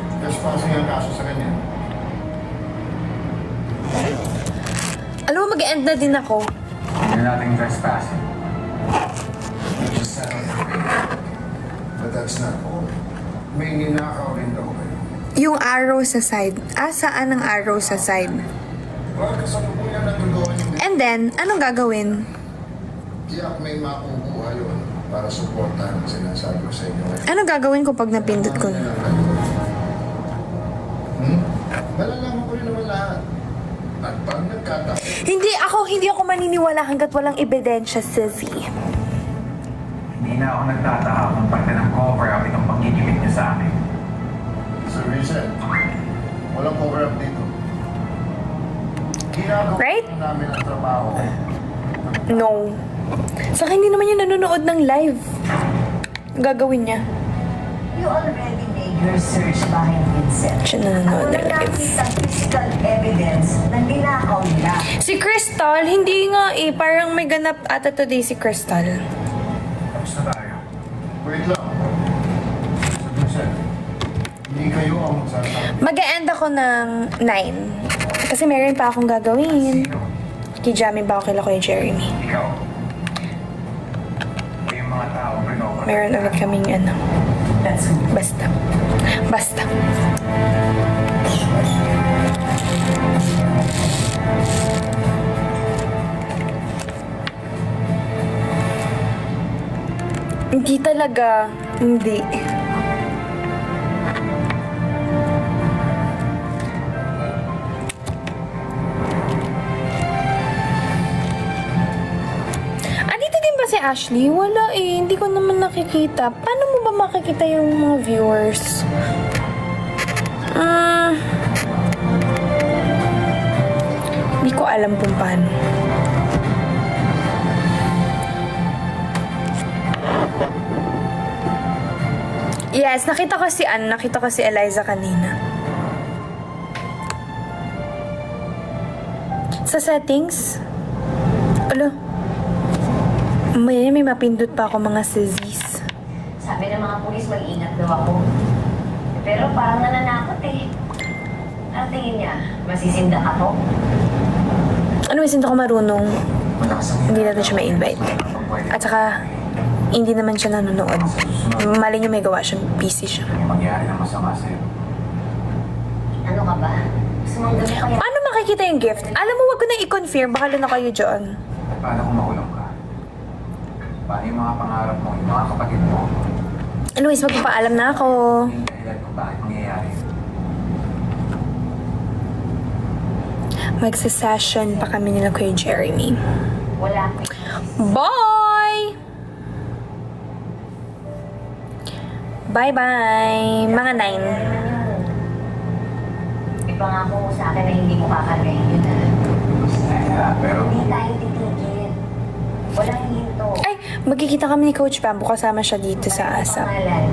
Alam mo, mag-end na din ako. Hindi natin trespassing. Just settle down. But that's not all. May ninakaw rin daw kayo. Yung arrow sa side. Saan ang arrow sa side? Well, kasalukuyan na tuloy yung And then, anong gagawin? tiyak may makukuha yun para supportahan ang sinasabi ko sa inyo. Anong gagawin ko pag napindot ko? Malalaman ko rin naman lahat. At pag nagkataon, Hindi ako maniniwala hanggat walang ebidensya, sissy. hindi na ako nagtataka kung parte ng cover-up itong pagigimik niya sa akin. Sir Vincent, walang cover-up dito. Ginagawa Right? namin ang trabaho. No. Saka hindi naman yung nanonood ng live. Gagawin niya. You already made your search behind Vincent. Siya nanonood ng Wala live. nakita physical evidence na ninakaw nila. Si Crystal, hindi nga eh. Parang may ganap ata today si Crystal. Tapos na tayo. Wait lang. Sir Vincent, hindi kayo ang magsasabi. Mag-e-end ako ng 9. Kasi meron pa akong gagawin. Kijamin pa ako kila Kuya Jeremy. Ikaw. Yung mga tao, Meron ulit kaming ano. That's who. Basta. Basta. Hindi talaga. Hindi. Andito din ba si Ashley? Wala eh. Hindi ko naman nakikita. Paano mo ba makikita yung mga viewers? Hindi ko alam kung paano. Yes, nakita ko si Eliza kanina. Sa settings? Alo? May mapindot pa ako mga sissies. Sabi ng mga pulis, mag-ingat daw ako. Pero parang nananakot eh. Ano tingin niya? Masisindak ako? Ano, hindi ako marunong. Hindi natin siya ma-invite. At saka, hindi naman siya nanonood. Mali niyo may gawa siya, busy siya. May mangyari ng masama sa'yo. Ano ka ba? Gusto mong gawin kaya? Paano makikita yung gift? Alam mo, wag ko na i-confirm. Baka na kayo dyan. At paano kung makulong ka? Paano yung mga pangarap mo, yung mga kapatid mo? Anyways, magpapaalam na ako. Yung dahilan kung bakit mangyayari. Magsa-session pa kami nila Kuya Jeremy. Wala. Bye! Bye-bye! Mga 9. Ipangako mo sa akin na hindi mo kakargahin yun na. Pero Hindi tayo titigil. Walang hinto. Ay, magkikita kami ni Coach Bamboo. Kasama siya dito sa ASAP. Pangalan.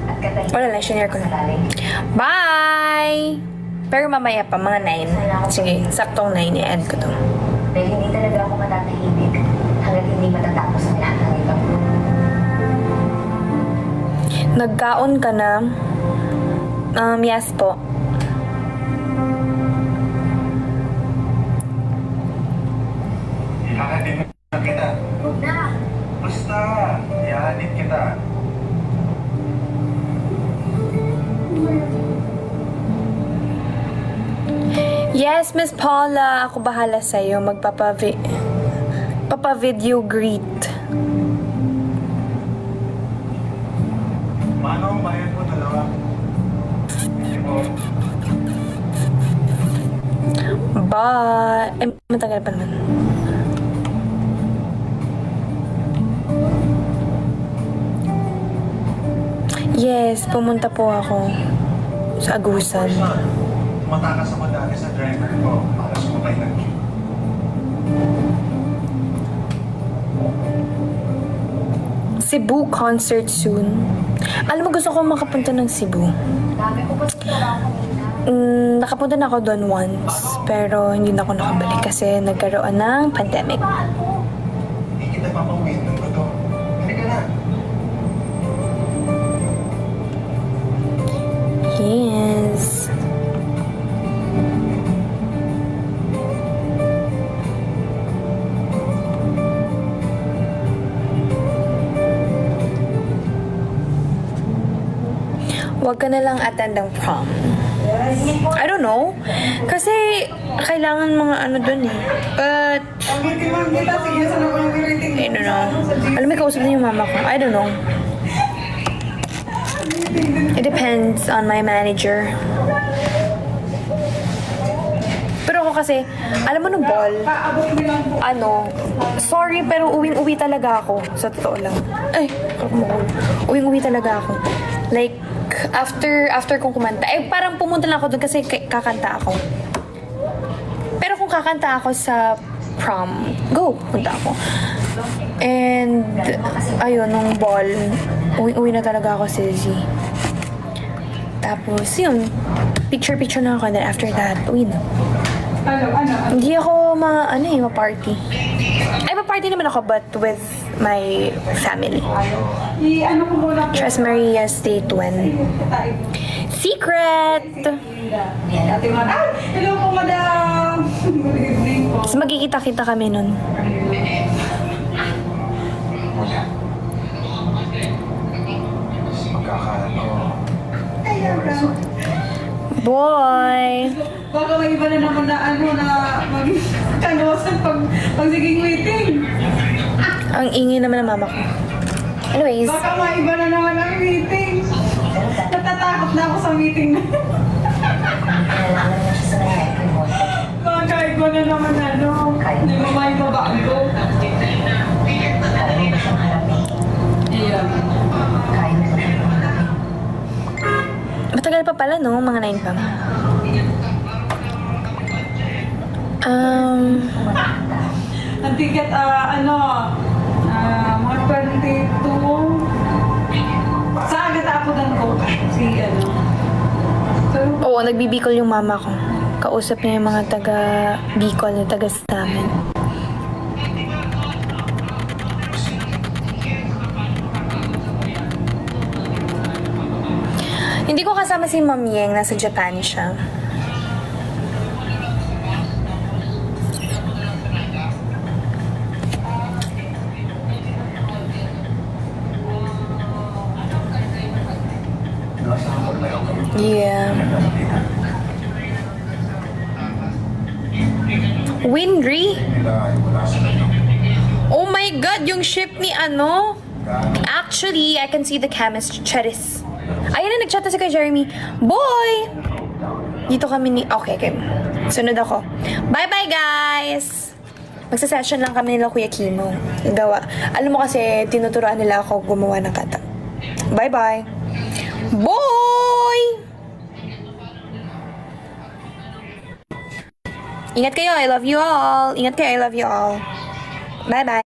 At katahimikan Wala lang, shinare ko na. sa galing. Bye! Pero mamaya pa, mga 9. Sige, saktong 9. I-end ko to. Dahil hindi talaga ako matatahimik hanggat hindi matatapos ang lahat ng ito. Nagkaon ka na? Yes po. ihahatid na kita. Huwag na! Basta, ihahatid kita. Yes, Miss Paula. Ako bahala sa'yo. Papa-video greet. Paano ang bayad mo dalawa? Hindi mo. Bye! Eh, matagal pa naman. Yes, pumunta po ako sa Agusan. Tumatakas ako dati sa driver ko para sumakay ng jeep. Cebu concert soon. Alam mo, gusto ko makapunta ng Cebu. Dami ko pa sa trabaho kanina. Nakapunta na ako doon once, pero hindi na ako nakabalik kasi nagkaroon ng pandemic. Bakal ko. Hindi kita papawin ng bato. Halika na. Yes. Huwag ka na lang attend ng prom. I don't know. Kasi kailangan mga ano dun eh. But I don't know. Alam mo, kausap na yung mama ko. I don't know. It depends on my manager. Pero ako kasi, alam mo nung ball, sorry pero uwing-uwi talaga ako. Sa totoo lang. Ay, uwing-uwi talaga ako. Like, after kong kumanta, parang pumunta lang ako doon kasi kakanta ako. Pero kung kakanta ako sa prom, go, punta ako. And, ayun, nung ball, uwi na talaga ako sa Z. Tapos, yun, picture na ako, and then after that, uwi na. Hindi ako ma-party. Ay, ma-party naman ako, but with my family. Tres Maria State 1. Secret! Hello po, madam! Good evening po. Tapos magkikita-kita kami nun. Wala. Magkakala ko. Boy! Baka may iba na naman na mag-kanosan pag siging meeting. Ang ingay naman ng mama ko. Anyways, Baka may iba na naman ang meeting. Natatakot na ako sa meeting na. Kailangan mo siya sa nangyayari mo. Baka iba na naman hindi mo may babago. Kaya mo ba siyang harapin? Ayan. Kaya mo ba siyang harapin? matagal pa pala, no? Mga 9 pa. Ang ticket, mga 22. Saan nagtaapudan ko? Oo, nagbibicol yung mama ko. Kausap niya yung mga taga Bicol na taga sa amin. Hindi ko kasama si Ma'am Yeng, nasa Japan siya. Winry? Nila ay wala sa kanya. Oh my God, yung ship ni ano? Actually, I can see the chemistry. Charis. Ayun na, nag-chat na si kay Jeremy. Boy! Dito kami ni... Okay, okay. Sunod ako. Bye-bye, guys! Magsa-session lang kami nila Kuya Kimo. Gawa. Alam mo kasi, tinuturuan nila ako gumawa ng kata. Bye-bye! Boy! Ingat kayo. I love you all. Ingat kayo. I love you all. Bye-bye.